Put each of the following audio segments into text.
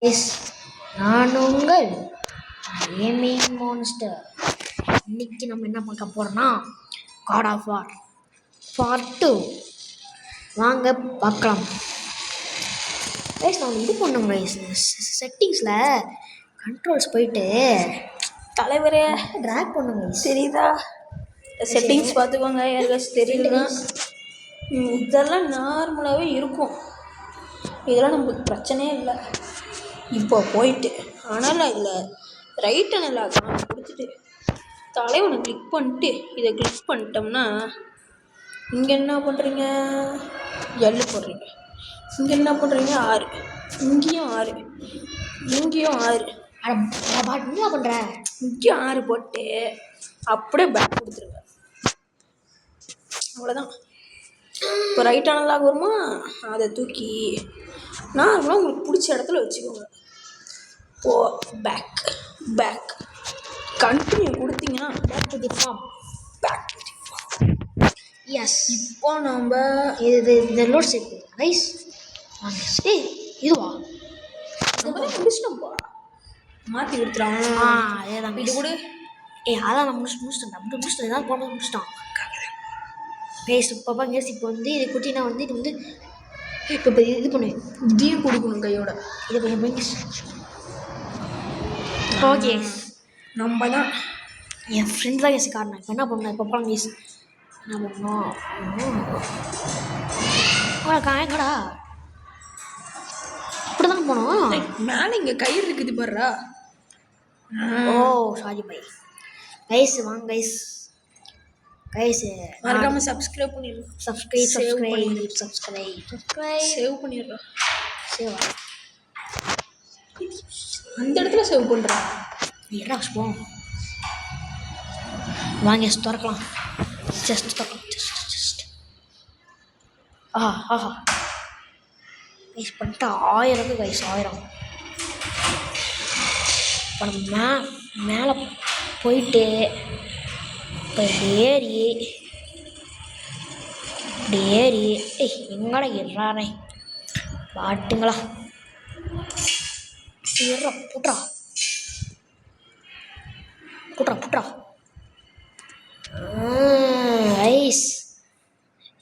S, நான் உங்கள் gaming monster. இன்னைக்கு நம்ம என்ன பார்க்க போறோம்னா காட் ஆஃப் வார் பார்ட் 2 வாங்க பார்க்கலாம். கைஸ் நான் இது பண்ணோம் கைஸ், செட்டிங்ஸில் கண்ட்ரோல்ஸ் போயிட்டு தலைவரே ட்ராக் பண்ணுங்க தெரியுதா? செட்டிங்ஸ் பார்த்துக்கோங்க. யாருக்காச்சும் தெரியலன்னா இதெல்லாம் நார்மலாகவே இருக்கும், இதெல்லாம் நம்மளுக்கு பிரச்சனையே இல்லை. இப்போ போயிட்டு ஆனால் இதில் ரைட் அண்ட் எல்லாம் கொடுத்துட்டு தலைவனை கிளிக் பண்ணிட்டு இதை கிளிக் பண்ணிட்டோம்னா இங்கே என்ன பண்ணுறீங்க, எல்லு போடுறீங்க. இங்கே என்ன பண்ணுறீங்க, 6, இங்கேயும் 6, இங்கேயும் 6. என்ன பண்ணுற, இங்கேயும் 6 போட்டு அப்படியே பேக் கொடுத்துருங்க. அவ்வளோதான். இப்போ ரைட் அனலாக வருமா, அதை தூக்கி நார்மலாக உங்களுக்கு பிடிச்ச இடத்துல வச்சுக்கோங்க. இப்போ பேக் பேக் கண்டினியூ கொடுத்தீங்கன்னா back to the form. Back yes, இப்போ நம்ம இது லோட் சேர்த்து ரைஸ் வாங்க. ஏய் இதுவா, நம்ம தான் முடிச்சிட்டோம்ப்பா, மாற்றி கொடுத்துறான். அதே தான் இது கூட. அதான் நான் முடிச்சிட்டேன் அப்படி முடிச்சிட்டேன், ஏதாவது போட்டு முடிச்சிட்டான் கைஸ். இப்போ கேஸ் இப்போ வந்து இது குட்டினா வந்து இது வந்து இப்போ இது பண்ணு, இதையும் கொடுக்கணும் கையோட. இதை கொஞ்சம் ஓகே. நம்ம தான் என் ஃப்ரெண்ட் தான் கேஸ் காரணம். இப்போ என்ன பண்ணேன், இப்போ போகலாம் கேஸ். என்ன பண்ணோம், காயங்கடா இப்படி தான் போனோம். மேலே இங்கே கயிறு இருக்குது பாருடா. ஓ சாரி பை கைஸ். வாங்க கைஸ், கைஸ் மறக்காம சப்ஸ்கிரைப் பண்ணிடுறோம். சப்ஸ்கிரைப் சேவ் பண்ணிடுறோம். சேவ் அந்த இடத்துல சேவ் பண்ணுறோம். என்ன போவோம் வாங்க திறக்கலாம். ஜஸ்ட் திறக்கலாம், ஜஸ்ட் ஆஹா கைஸ் பண்ணிட்டு 1000 கைஸ் 1000. இப்போ நம்ம மேலே போயிட்டு இப்போ ஏறி எங்கடா ஏறானே பாட்டுங்களா ஏறா புட்றா ஐஸ்.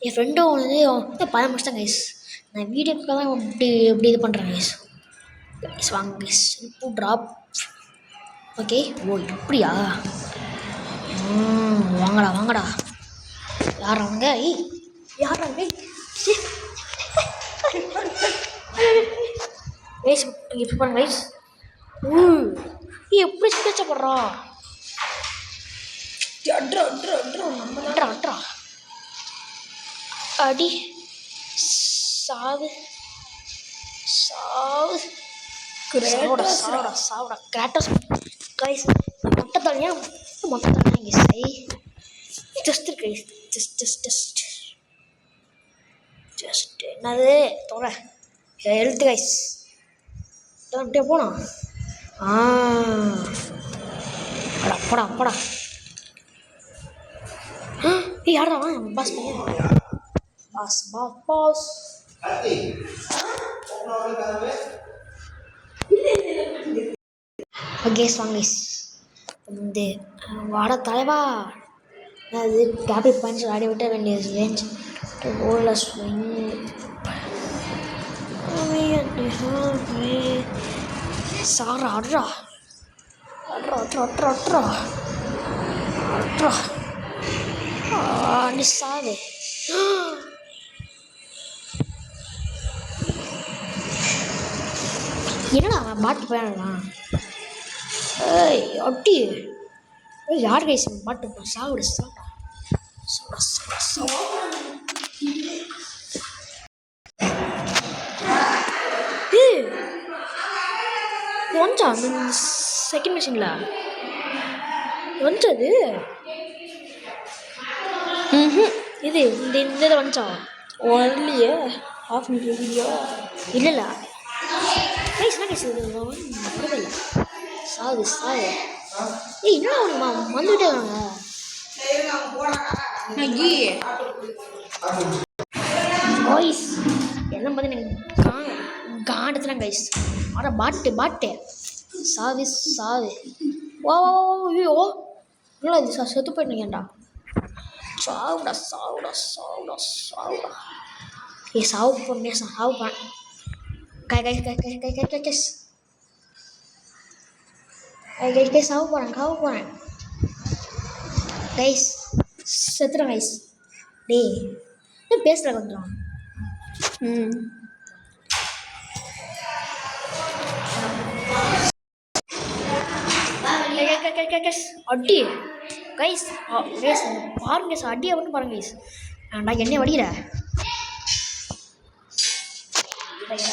என் ஃப்ரெண்டும் வந்து பல முடிச்சிட்டேன் கைஸ். நான் வீடியோக்காக தான் இப்படி இது பண்ணுறேன் கைஸ். கைஸ் வாங்க கைஸ், ட்ராப். ஓகே, ஓ இப்படியா, வாங்கடா யார் அவங்க, யார் அவங்க கைஸ். இப்போ பாருங்க கைஸ், எப்படி கஷ்டப்படுறா அட்ரா அடி சாவு கிராட்டஸ் கைஸ். மொட்டை தனியா கைஸ். ஜஸ்ட் கைஸ், ஜஸ்ட் என்னது தோற எழுத்து கைஸ். அப்படியே போனோம். போடா யாரா பாஸ் பையன், பாஸ் ஓகே வாங்கஸ். வந்து வாட தலைவா, அது கேபிள் பாயிண்ட்ஸ் ஆடி விட்ட வேண்டியது ரேஞ்ச் ஓல ஸ்விங். சாரா அட்ரா நீ சாவு. என்னடா அவன் பாட்டு போயிடலாம். ஏய் அட்டி யார் கைஸ் பாட்டு போ, சாவிடு வந்துச்சா செகண்ட் மிஷினில் வந்துச்சது. இது இந்த இதை வந்துச்சா வரலையே, ஆஃப் வீடியோ இல்லை கைஸ். என்ன கைஸ் இது வரவில்லை, சாவு. ஏய் என்னடா அவனுக்கு வந்துவிட்டே வாங்க. கைஸ் எல்லாம் பார்த்து எனக்கு காண்டத்துலாம் கைஸ். அட பாட்டு சாவு சாவு. ஓ ஐயோ இல்லை இது செத்து போயிட்டீங்கடா. சாவுடா சாவுடா சாவுடா சாவுடா. ஏ சாவு போனே சாவு போனேன். கை சாவு போகிறேன் கைஸ். செத்துறேன் கைஸ். டேய் இன்னும் பேசுகிற கொஞ்சம். அடி கைஸ் கைஸ் பாருங்க கைஸ் அடியை மட்டும் பாருங்க கைஸ். ஆண்டா என்ன வடிகிற கைஸ்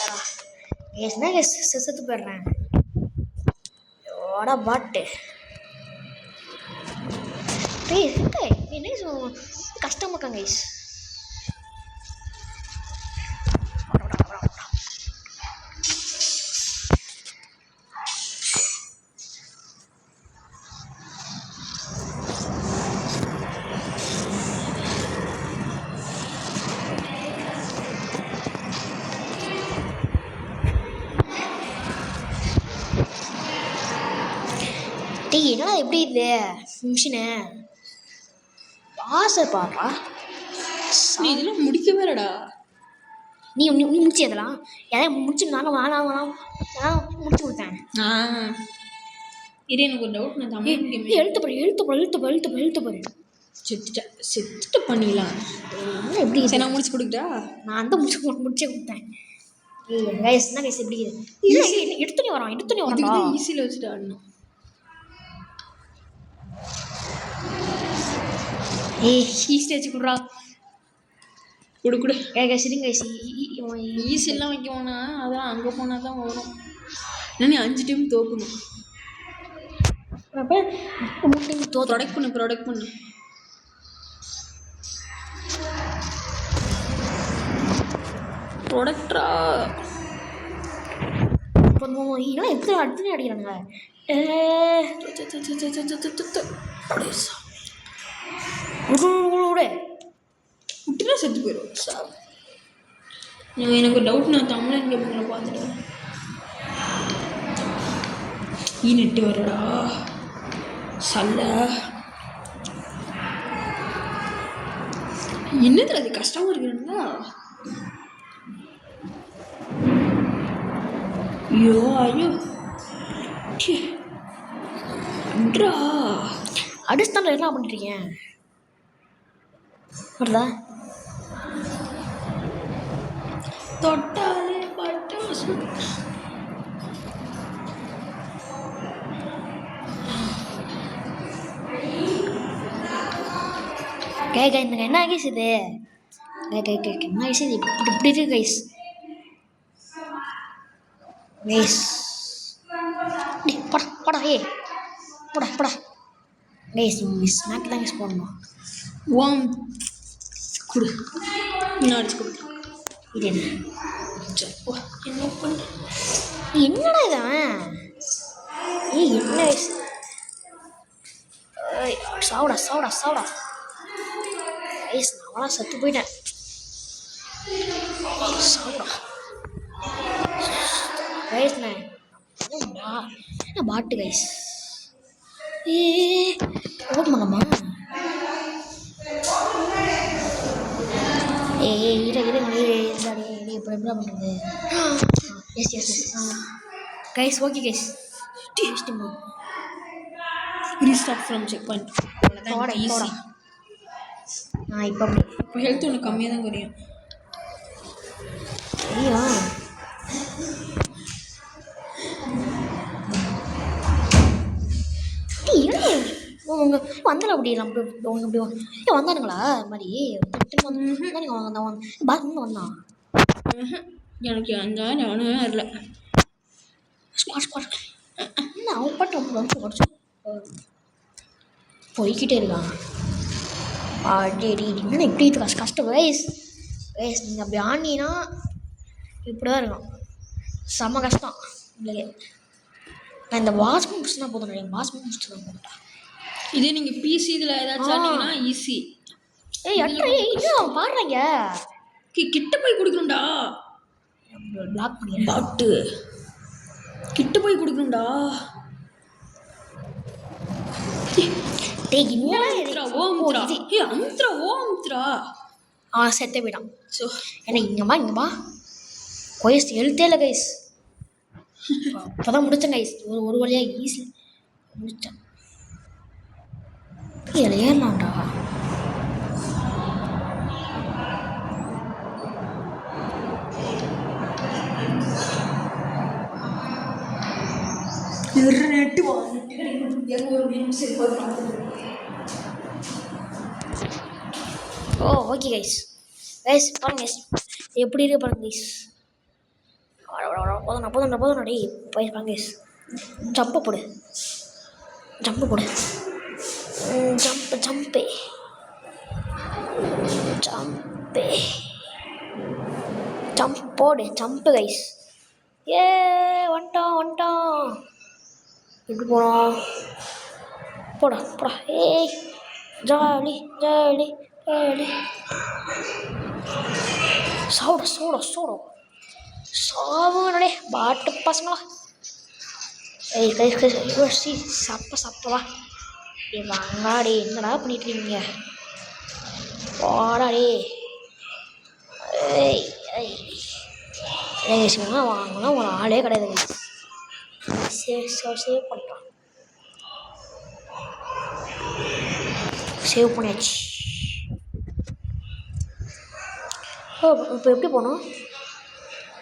என்ன கைஸ் செத்து போயிடுறேன். ஓடா பாட்டு கைஸ் என்ன கஷ்டமா இருக்காங்க கைஸ். டேய் என்னடா எப்படி இது மிஷினு ஆசை பாடுறா. நீ இதெல்லாம் முடிக்கவே இல்லடா. நீ நீ முடிச்சு அதெல்லாம் எதாவது முடிச்சு நானும் முடிச்சு கொடுத்தேன். இது எனக்கு ஒரு டவுட். நான் தமிழ் எழுத்து போறேன் செத்துட்டு பண்ணிடலாம். எப்படி சரி நான் முடிச்சு கொடுக்குறா. நான் தான் முடிச்சே கொடுத்தேன். கைஸ் என்ன கைஸ் எப்படி இல்லை எடுத்துனே வரோம் ஈஸியில் வச்சுட்டு ஆடணும். ஈஸியாக வச்சு கொடுறா கொடு சரிங்க கைஸ். ஈஸியெல்லாம் வைக்க போனால் அதான் அங்கே போனால் தான் வரும். ஏன்னா நீ 5 டைம் தோக்கணும். ப்ராடக்ட் பண்ணு ப்ராடக்டா இதெல்லாம் எத்தனை அடுத்து அடிக்கிறாங்க. விட்டுனா செத்து போயிடும். எனக்கு டவுட். நான் தமிழ் கேட்பீங்களா பார்த்துட்டேன். நெட்டு வரடா சல்ல. என்னது அது கஷ்டமாக இருக்குதுங்களா. ஐயோ அன்றா அடுத்த என்ன பண்ணிட்டீங்க வருதா தொட்டாலே பட்டாசு. இந்த என்ன கைஸ் இது என்ன கைஸ் இது இப்படி இருக்கு கைஸ். போடா கைஸ் ஸ்நாக் தான் கைஸ் போடணும். கொடு இன்னும் அடிச்சு கொடு. இது என்ன பண்ண என்னடா இதான் என்ன சாவுடா கைஸ் நான் செத்து போயிட்டேன். சாவுடா கைஸ் நான் பாட்டு கைஸ் ஓகேமாங்கம்மா. நீ இப்போ எப்படி பண்ணுறது. S guys okay guys restart from check point. அவ்வளோதான் ஈஸி. இப்போ இப்போ ஹெல்த் ஒன்று கம்மியாக தான் குறையும். ஐயா உங்க வந்தாலும் அப்படி நம்ம இப்படி வந்தானுங்களா இது மாதிரி பாத்ரூம் வந்தான். எனக்கு நானும் வரல. என்ன அவன் பாட்டு ரொம்ப குறைச்சி போய்கிட்டே இருக்கான். என்ன இப்படி இருக்கு கஷ்டம் வயசு நீங்கள் அப்படி ஆனினா இப்படி தான் இருக்கும். செம்ம கஷ்டம் உங்களுக்கு. நான் இந்த வாஷ் முடிச்சுனா போதும். நீங்கள் வாஷ் முடிச்சுட்டு தான் போதும்டா. இதே நீங்கள் பிசி இதில் ஏதாச்சும் ஆனீங்கன்னா ஈஸி. இன்னும் பாடுறீங்க கிட்ட போய் கொடுக்கணும்டா. பிளாக் பண்ணிடுறேன். பாட்டு கிட்ட போய் கொடுக்கணும்டா. டேய் இன்னும் அமுத்ரா ஓ அமுத்ரா. ஏய் அமுத்ரா ஓ அமுத்ரா. அவன் செத்த போயிட்டான். ஸோ ஏன்னா இங்கேம்மா கொய்ஸ் எழுத்தே இல்லை கைஸ். அப்போ தான் முடித்தேன் கைஸ். ஒரு வழியாக ஈஸி முடித்தேன். இதில் ஏறலாம்டா. நெட்டு ஓ ஓகே கைஸ். கைஸ் பாருங்க கைஸ் எப்படி இருக்கு பாருங்க கைஸ். போதும் டேய் போய் பாருங்க கைஸ். ஜம்பு போடு ஜம்பு போடு ஜம்பு கைஸ். ஏ வந்துட்டோம். எப்படி போனோம்? போடா ஏய் ஜாலி சாவுடே பாட்டு பசங்களா. ஏய் கைஸ் சப்பவா. ஏ வாங்கடா என்னடா பண்ணிட்டு இருக்கீங்க? வாடா டே. வாங்கலாம் ஒரு ஆளே கிடையாது. சேவ் பண்ணிட்டான். சேவ் பண்ணியாச்சு. ஓ இப்போ எப்படி போகணும்?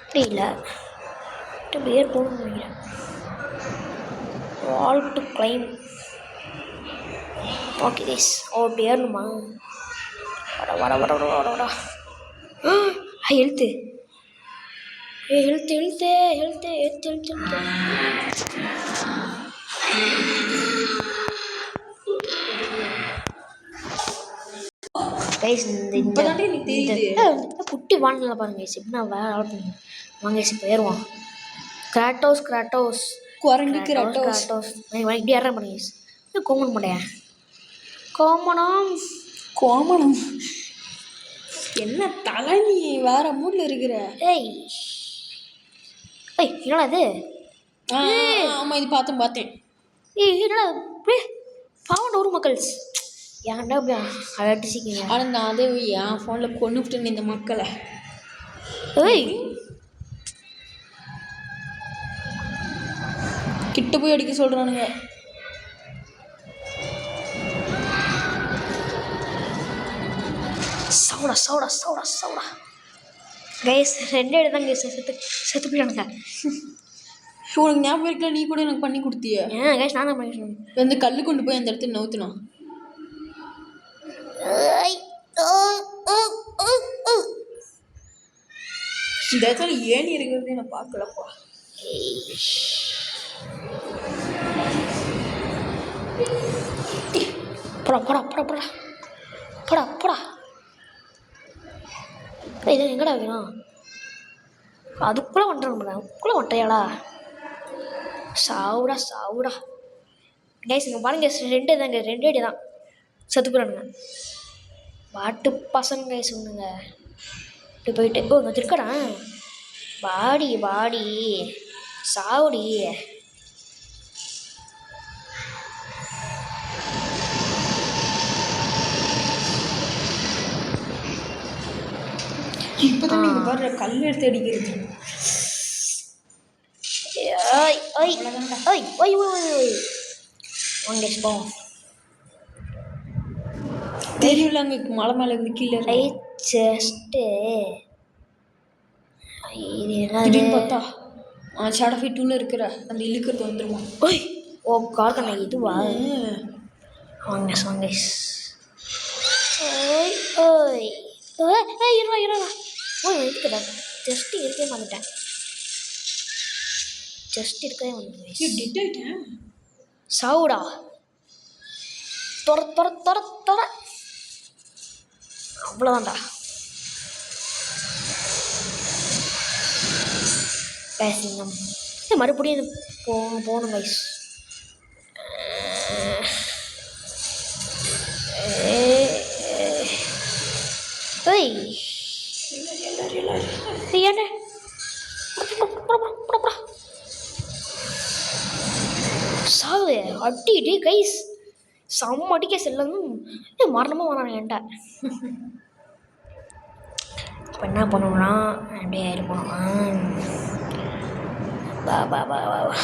அப்படி இல்லை பேர் போகணும்னு நினைக்கிறேன். Wall to climb. Okay guys. Oh அப்படி ஏறணுமா? வட ஹெல்த்து கைஸ். இந்த குட்டி வானிலை பாருங்க கைஸ். எப்படி நான் வேற ஆள் பண்ணுவேன். வாங்க கைஸ் இப்போ ஏறுவான். கிராட்டோஸ் குரங்கு கிராட்டோஸ் இப்படி ஏற பாருங்க கைஸ். கோமன் மாட்டேன். கோமனம் என்ன தலை நீ வேற மூட்ல இருக்கிற? ஏய் என்னடா இது? ஆமாம் இது பார்த்தேன். ஏய் என்னடா பாவண்ட ஒரு மக்கள்ஸ் ஏன்டா அப்படி அடிச்சிக்கிங்க? ஆனால் நான் அதே என் ஃபோனில் கொண்டு விட்டேன் இந்த மக்களை. ஏய் கிட்ட போய் அடிக்க சொல்கிறானுங்க. சவுடா கைஸ். 2 தான் கைஸ் செத்து போயிட்டானுங்க. உனக்கு ஞாபகம் இருக்கல? நீ கூட எனக்கு பண்ணி கொடுத்திய. ஏன் கைஸ் நான் தான் பண்ணிட்டேன். வந்து கல் கொண்டு போய் அந்த இடத்துல நவுத்தினோம். இந்த இடத்துல ஏணி இருக்கிறதே நான் பார்க்கலப்பா. போடா இது எங்கடா வைக்கணும்? அதுக்குள்ளே வந்துட்டேயாடா. சாவுடா கைஸ். இங்கே பாருங்க 2 தாங்க 2 அடி தான் செத்து போகிறானுங்க. பாட்டு பசங்க கைஸ் ஒன்றுங்க. இப்படி போயிட்டு இங்கே திருக்கடா பாடி சாவுடி. இப்போதான் நீங்கள் பாரு கல் எடுத்து அடிக்கிறது. தெரியல அங்கே மலை மேலே இருந்து கீழே செஸ்ட்டு. பார்த்தா ஷாடோஃபை 2ல இருக்கிற அந்த இழுக்கிறது வந்துருமா? ஓ கார்கண்ணா இதுவா? வாங்க இருக்குடா. ஜஸ்ட் இருக்கவே வந்துட்டேன். சவுடா தொட அவ்வளோதான்டா. பேசிங்க மறுபடியும் போகணும் கைஸ். சாகுது அடி டே கைஸ் செம்ம அடிக்க செல்லதும் மரணமாக வரான் என்கிட்ட. இப்போ என்ன பண்ணுவோம்னா அப்படியே இருப்போம். பா பா பா பா பா.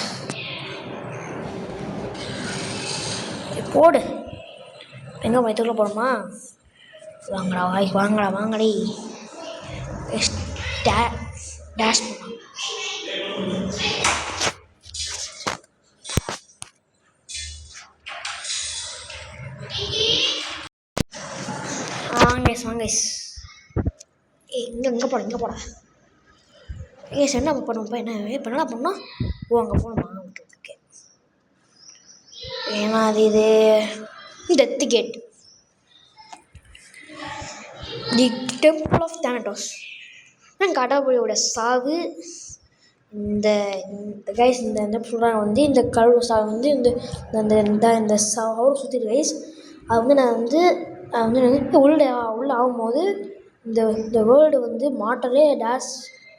போடு எங்கே வயிற்றுக்குள்ளே போடுமா? வாங்கடா வாங்கடா வாங்கடி. டேஷ் பண்ணலாம். வாங்க இங்கே போட என்ன பண்ணுவோம்ப்பா? என்ன இப்போ என்ன பண்ணோம்? ஓ அங்கே போகணுமா? Okay okay. ஏன்னா அது இது death gate, the temple of Thanatos. கடவுளோட சாவு. இந்த கைஸ் இந்த சொல்கிறாங்க வந்து இந்த கடவுள் சாவு வந்து இந்த சாவோடு சுற்றி கைஸ் அது வந்து நான் வந்து உள்ள ஆகும்போது இந்த வேர்ல்டு வந்து மாட்டரே டேஷ்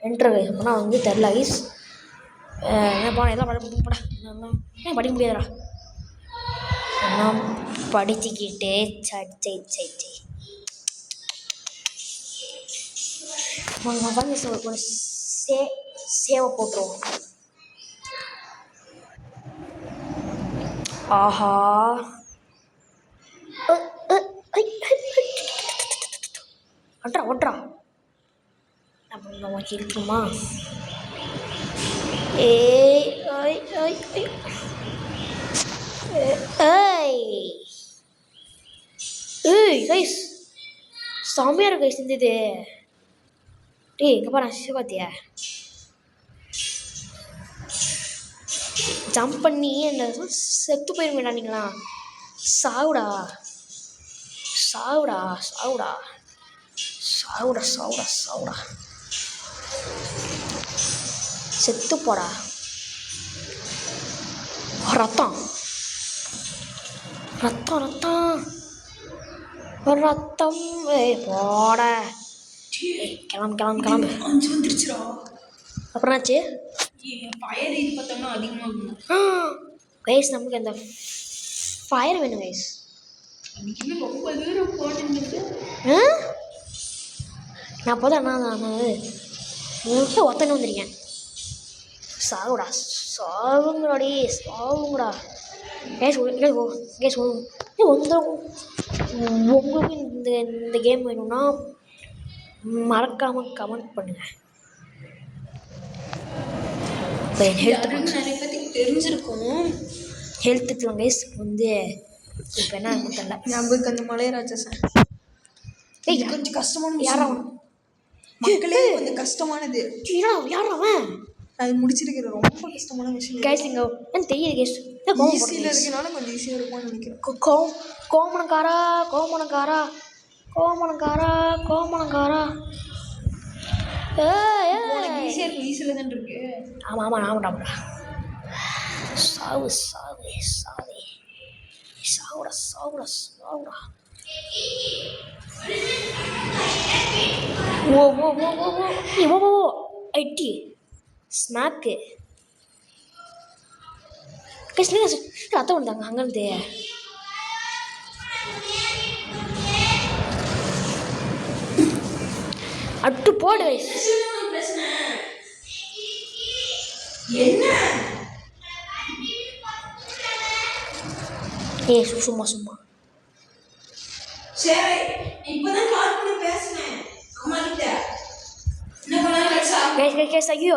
என்ட்ரு கைஸ். அப்போனா வந்து தெரில கைஸ். என்னப்பா எல்லாம் படிக்க முடியாதுடா. எல்லாம் படிச்சுக்கிட்டே ஒரு சேவை போட்டுருவோம். ஆஹா ஒன்றா நம்ம இருக்குமா? ஏய் கைஸ் செம்மையாக கைஸ் செஞ்சது. டேய் எங்கே பாரு சிவகாத்தியா ஜம்ப் பண்ணி அந்த செத்து போயிருங்கடா நீங்களா. சாவுடா சாவுடா சாவுடா சாவுடா சாவுடா சாவுடா செத்து போடா. ரத்தம் ரத்தம் ரத்தம் ரத்தம். போட கிளம்பு 5 வந்துருச்சுடா. அப்புறம் ஆச்சு ஃபயர் இது பார்த்தோம்னா அதிகமாக கைஸ். நமக்கு அந்த ஃபயர் வேணும் கைஸ். அன்றைக்குமே ரொம்ப தூரம் போட்டுருக்கு. நான் போதும் நான் ஒத்தனை வந்திருக்கேன். சாகுடா சாவுங்கடாடி சாவுங்கடா கேஸ் கேஸ். உங்களுக்கு இந்த கேம் வேணும்னா மறக்காமல் கமெண்ட் பண்ணுங்கள். இப்போ என் நிறைய பேருக்கு தெரிஞ்சிருக்கும். ஹெல்த்துக்குலாம் கைஸ் வந்து இப்போ என்ன தெரியல. நமக்கு அந்த மலையராஜன் கொஞ்சம் கஷ்டமான யாரா மக்களே கொஞ்சம் கஷ்டமானது. யாராவன் அது முடிச்சிருக்கிற ரொம்ப கஷ்டமான விஷயம் கைஸ். இங்கே என்ன தெரியுது கைஸ். ஈஸியில் இருக்கனால கொஞ்சம் ஈஸியாக இருக்கும்னு நினைக்கிறேன். கோமணக்காரா கோமணக்காரா கோமணக்காரா கோமணக்காரா. ஈஸியாக இருக்கு. ஈஸியில் தான் இருக்கு. ஆமாம் ஆமாடா. சாவு சாவு சாவு சாவுடா சாவுடா சாவுடா. ஓ ஐடி ஸ்மாக்கு ரத்தம் வந்தாங்க அங்கேருந்து. அட்டு போடு சும்மா சரி இப்பதான் கால் பண்ணி பேசுனேன் அம்மா கிட்ட. என்ன பண்ணாங்க கேஸ் ஐயோ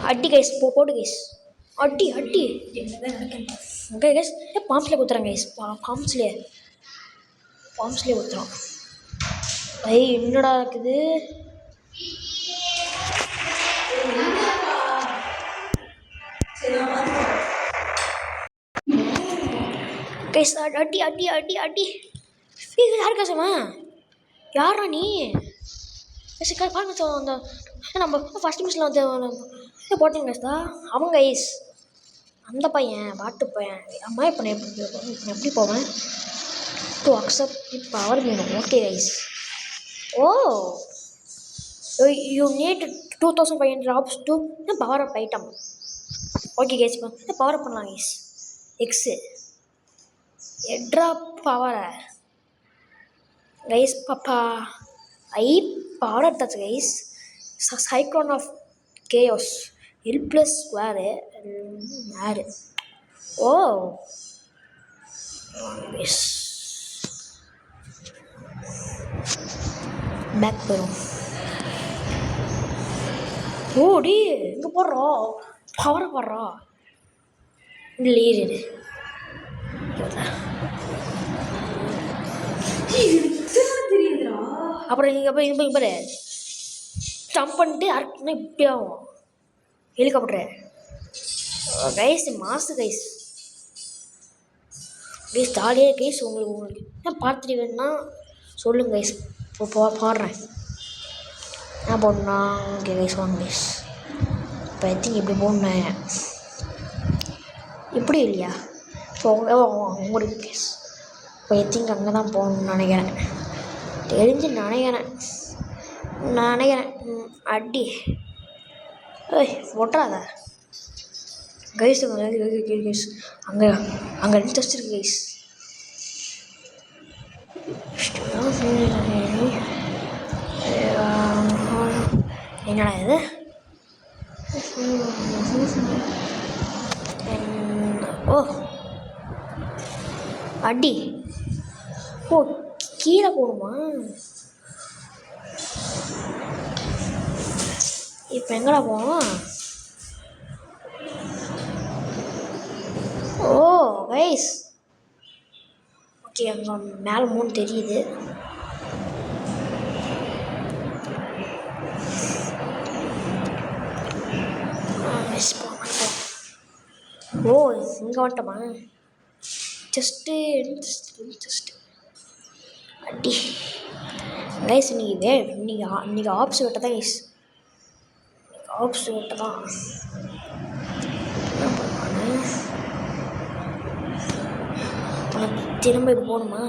அடி கைஸ் போடு கைஸ் அடி என்னதான் நடக்கணும். கைஸ் பாம்ஸ்லேயே குத்துறேன் கைஸ். பாம்ஸ்லேயே குத்துறோம். என்னடா இருக்குது கைஸ். அடி யார் காசமா யாரா நீ? பாருங்க அந்த நம்ம ஃபஸ்ட் மிஷில் வந்து போட்டிங்க கைஸ் தான் அவங்க கைஸ். அந்த பையன் பாட்டு பையன் அம்மா. இப்போ நான் எப்படி போவேன்? டு அக்செப்ட் பவர் வேணும். Okay guys. Oh You need 2500 drops to power up item. Okay guys, power up பண்ணலாம் guys. X drop power guys. Papa I power up that guys. Cyclone of chaos L plus square add. Oh guys, back வரும். ஓ D இங்கே போடுறா பவரை போடுறா இல்லை ஏறிடு. அப்புறம் நீங்கள் போய் இது பாரு ஜம்ப் பண்ணிட்டு அரைக்குன்னா இப்படி ஆகும் ஹெலிகாப்டரு. கைஸ் மாசு கைஸ் கைஸ் ஜாலியாக கைஸ். உங்களுக்கு என்ன பார்த்துட்டு வேணுன்னா சொல்லுங்கள் கைஸ். இப்போ பாடுறேன் என்ன போடணுன்னா. ஓகே கைஸ் வாங்க கைஸ். இப்போ ஐ திங்க் இப்படி போடணும். இப்படி இல்லையா? இப்போ உங்களுக்கு கைஸ் இப்போ ஐ திங்க் அங்கே தான் போகணுன்னு நினைக்கிறேன். தெரிஞ்சு நினைக்கிறேன். அடி ஏய் ஒட்டுறாத கைஸ். கைஸ் அங்கே ரெண்டு டெஸ்ட் இருக்கு கைஸ். என்னடா இது? ஓ அடி. ஓ கீழே போகணுமா? இப்போ எங்கடா போகணும்? ஓ கைஸ் ஓகே அங்கே மேலே 3 தெரியுது. ஓ இங்கே வந்துட்டோமா? ஜஸ்ட்டு அடி கைஸ். இன்னைக்கு ஆப்ஸ் விட்ட தான் கைஸ். ஆப்ஸ் விட்ட தான் என்ன பண்ணுவானு. திரும்ப இப்போ போகணுமா?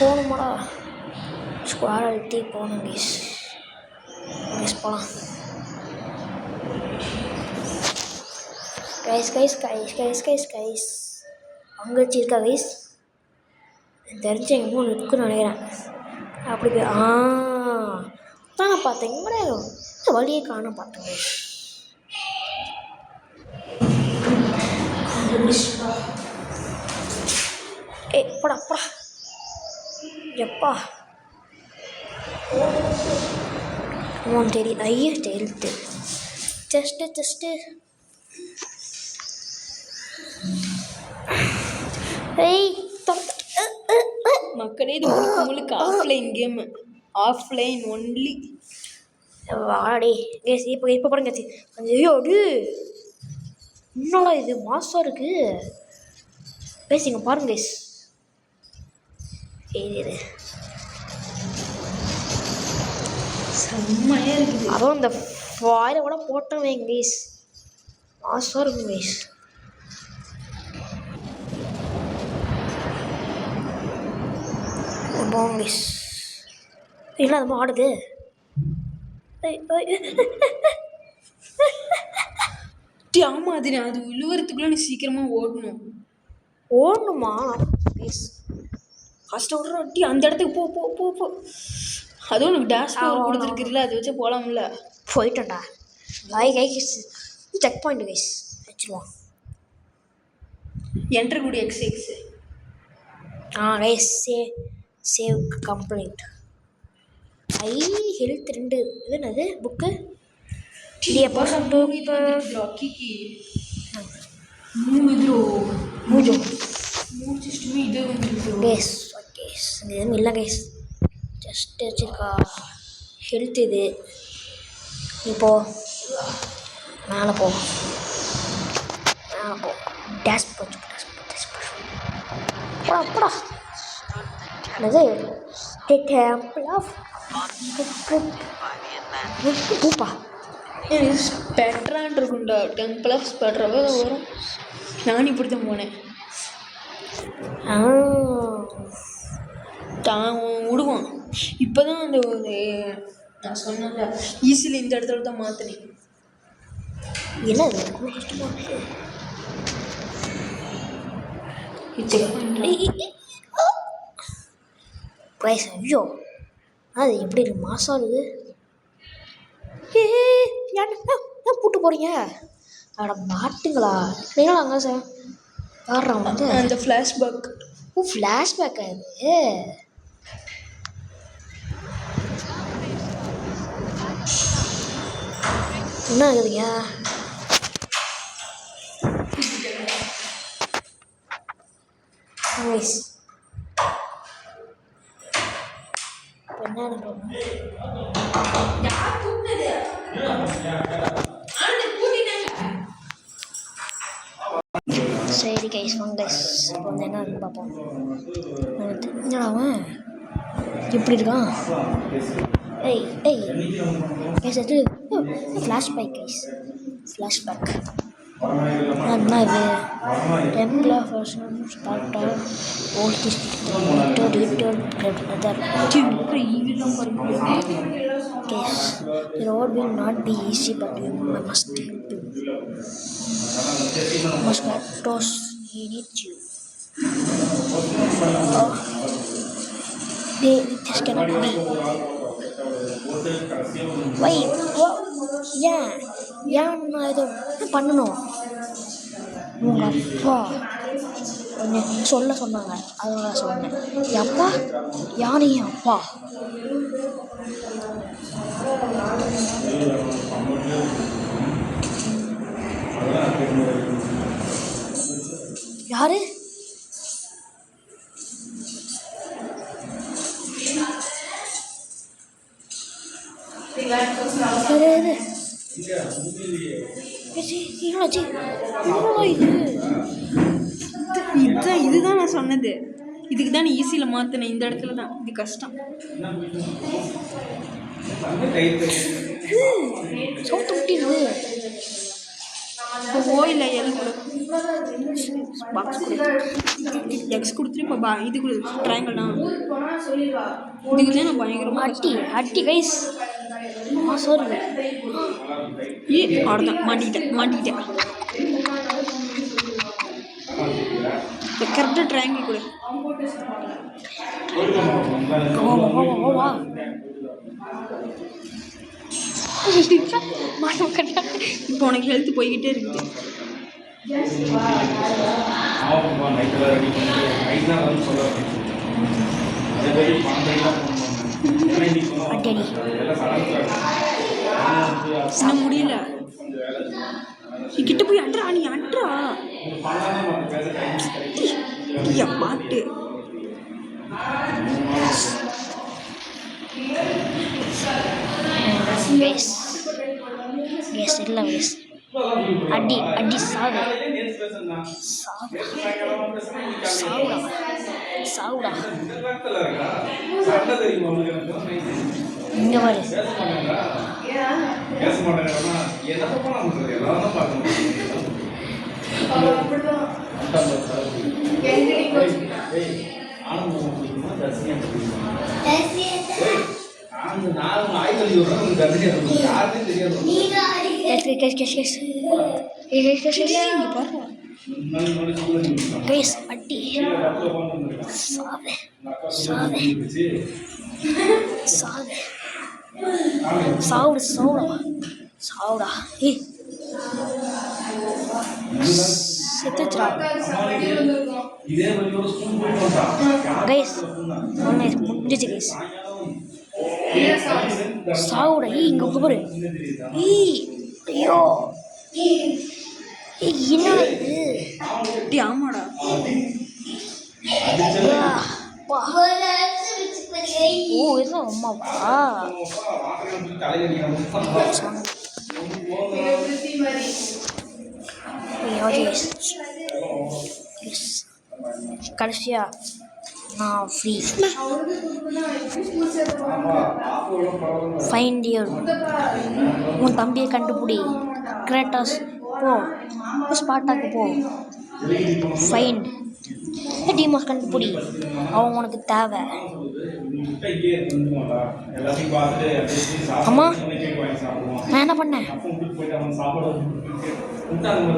போகணுமாடா? ஸ்குவாட் அழுத்தி போகணும் கைஸ். போகலாம் கைஸ். அங்கே வச்சிருக்கா கைஸ். தெரிஞ்ச எங்கே இருக்குன்னு நினைக்கிறேன். அப்படி போய் தான் நான் பார்த்தேன். இங்கே வழியே காண பார்த்தேன் கைஸ். போடா எப்பா தெரியுது. ஐயோ தெரியுது. ஜஸ்ட்டு மக்களே இது முழுக்க ஆஃப்லைன் கேம். Offline only. வாடே கேஸ். இப்போ பாருங்க. ஐயோ அடு என்னடா இது மாசம் இருக்கு பேசிங்க பாருங்க கேஸ். இது செம்மையாக இருக்குது. அதுவும் இந்த ஃபாயிலை கூட போட்டோம் வைங்க கேஸ். மாசம் இருக்கும் கேஸ். போங்க கேஸ். இல்லை அது ஆடுது. ஆமாம் அது விழுவறதுக்குள்ளே நீ சீக்கிரமாக ஓடணுமா கேஸ்? ஃபஸ்ட்டு விட்ற அந்த இடத்துக்கு போ. அதுவும் உனக்கு டேஷ் பவர் கொடுத்துருக்குறீல, அதை வச்சு போகலாம்ல. போயிட்டோண்டா. கைஸ் செக் பாயிண்ட் கைஸ் வச்சுருவான். என்ட்ரு கூடிய X. Guys save complete. Health 2. இது என்னது புக்கு? கேஸ் ஓகே எதுவும் இல்லை கேஸ். ஜஸ்ட் வச்சுருக்கா ஹெல்த். இது இப்போ மேலே போ. டேஷ் போச்சு. போடா என்னது? டெம்பிள் ஆஃப் பூப்பா. ஸ்பெட்ரான் இருக்குண்டா. டெம்பிள் ஆஃப் ஸ்பெட்ராவே தான் வரும். நான் இப்படி தான் போனேன். தான் விடுவான். இப்போ தான் அந்த நான் சொன்னேன்ல ஈஸியில் இந்த இடத்துல தான் மாற்றினேன். என்ன இது ரொம்ப கஷ்டமாக இருக்கு. செக் பண்ணுறேன். கைஸ் ஐயோ அது எப்படி இருக்கு மாசம் இது. ஏன் கூட்டு போகிறீங்க அட மாட்டுங்களா நீங்களும் அங்கே சார் யார்றான் வந்து அந்த ஃப்ளாஷ்பேக். ஓ ஃப்ளாஷ்பேக்கா இது. என்ன ஆகுதுங்க கைஸ் என்ன சரி கைஸ் வாங்க கைஸ் இப்போ வந்து என்ன இருக்குன்னு பார்ப்போம். என்னடா அவன் எப்படி இருக்கான். ஏய் ஏய் கைஸ் அது ஃப்ளாஷ்பேக் கைஸ் ஃப்ளாஷ்பேக் என்ன இது temple of Sparta old detail weather guys the road will not be easy but we must help you. Mosquitoes need you. Oh, this cannot be. Wait, ஏன் நான் இதை பண்ணணும். உங்கள் அப்பா ஒன்று சொல்ல சொன்னாங்க அதோட நான் சொன்னேன். என் அப்பா யானை என் அப்பா. யாரு இதுதான் நான் சொன்னது. இதுக்கு தான் ஈஸியில் மாற்றினேன். இந்த இடத்துல தான் இது கஷ்டம். சவுத்து விட்டிருது. இப்போ ஓ இல்லை எல் கொடு பாக்ஸ் கொடு எக்ஸ் கொடுத்துட்டு இப்போ இது கொடு ட்ரையாங்கிள் தான். இதுக்கு தான் நான் பயங்கரமாக அட்டி கைஸ் சாரி அவ்வளோதான் மாட்டிக்கிட்டேன். கரெக்டாக ட்ரையாங்கிள் கொடு. இப்போ உனக்கு ஹெல்த் போய்கிட்டே இருக்குது. இன்னும் முடியல. கிட்ட போய் அட்ரா நீ அட்ரா பாட்டு. இல்லை வேஸ் அடி சாவு சாவுடா இங்கே பாரு. கைஸ் அடி சாவே சாவே சாவே சாவுடு சாவுடா சாவுடா செத்துச்சுடா கைஸ் முடிஞ்சிச்சு கைஸ். சாவுடா இங்கே பாரு. ஐயோ என்ன இது. ஆமாடா ஓ இதுதான் அம்மாவா. கடைசியா நான் ஃப்ரீ ஃபைண்ட் யூர். உன் தம்பியை கண்டுபிடி. கிரேட்டாஸ் போ ஸ்பார்ட்டாக்கு போ. ஃபைண்ட் டீமோஸ் கண்டுபிடி. அவன் உனக்கு தேவை. அம்மா நான் என்ன பண்ணேன்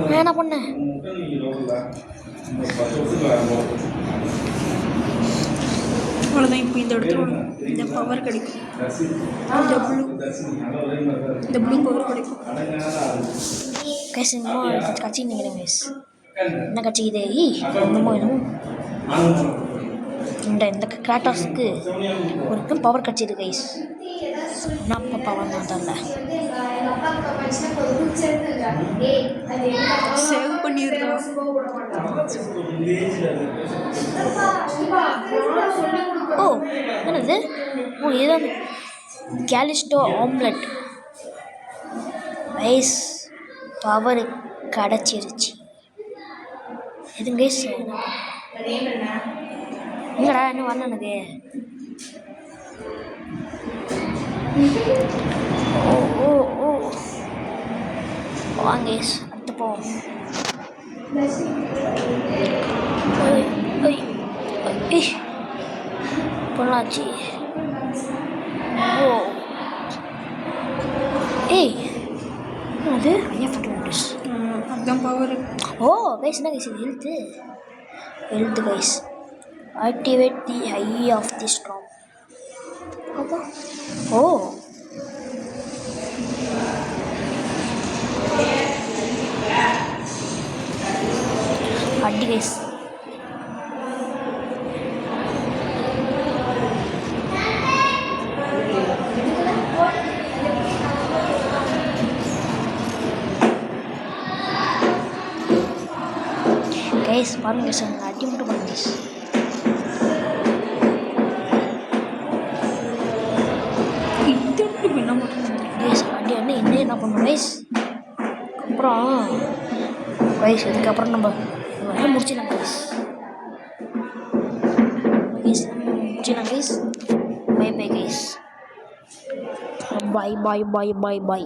நான் என்ன பண்ணேன் அவ்வளோதான். இப்போ இந்த இடத்துல இந்த பவர் கிடைக்கும். இந்த ப்ளூ பவர் கிடைக்கும். கைஸ் இன்னும் கட்சி நினைக்கிறேன் கைஸ். என்ன கட்சி இது? என்னமோ என்னமோ இந்த கிராட்டாஸ்க்கு ஒரு பவர் கிடச்சிது கைஸ். என்ன பவர் தான் தரல. சேவ் பண்ணிடுறோம். ஓ என்னது? ஓ இதுதான் கேலிஸ்டோ ஆம்லெட் கைஸ். பவர் கிடச்சிருச்சு. எதுங்க கைஸ்? எங்கடா இன்னும் வரல எனக்கு. ஓ ஓ ஓ வாங்க கைஸ், அடுத்து போவோம். பொண்ணாச்சு. ஓ ஏய் அது ஐயா ஃபோட்டோ அதுதான் பவர். ஓ கைஸ் என்ன கைஸ் இது? Health guys. Activate the eye of the strong. அப்போ ஓ அடி கைஸ். கைஸ் பாருங்க சார், அடி மட்டும் பாருங்க கைஸ். என்ன பண்ணுறது கைஸ்? அடி அண்ணே என்ன பண்ணணும் கைஸ்? அப்புறம் கைஸ் இதுக்கப்புறம் நம்ம முடிச்சிடலாம் கைஸ். முடிச்சிடலாம் guys. Bye bye guys. Bye bye bye bye by.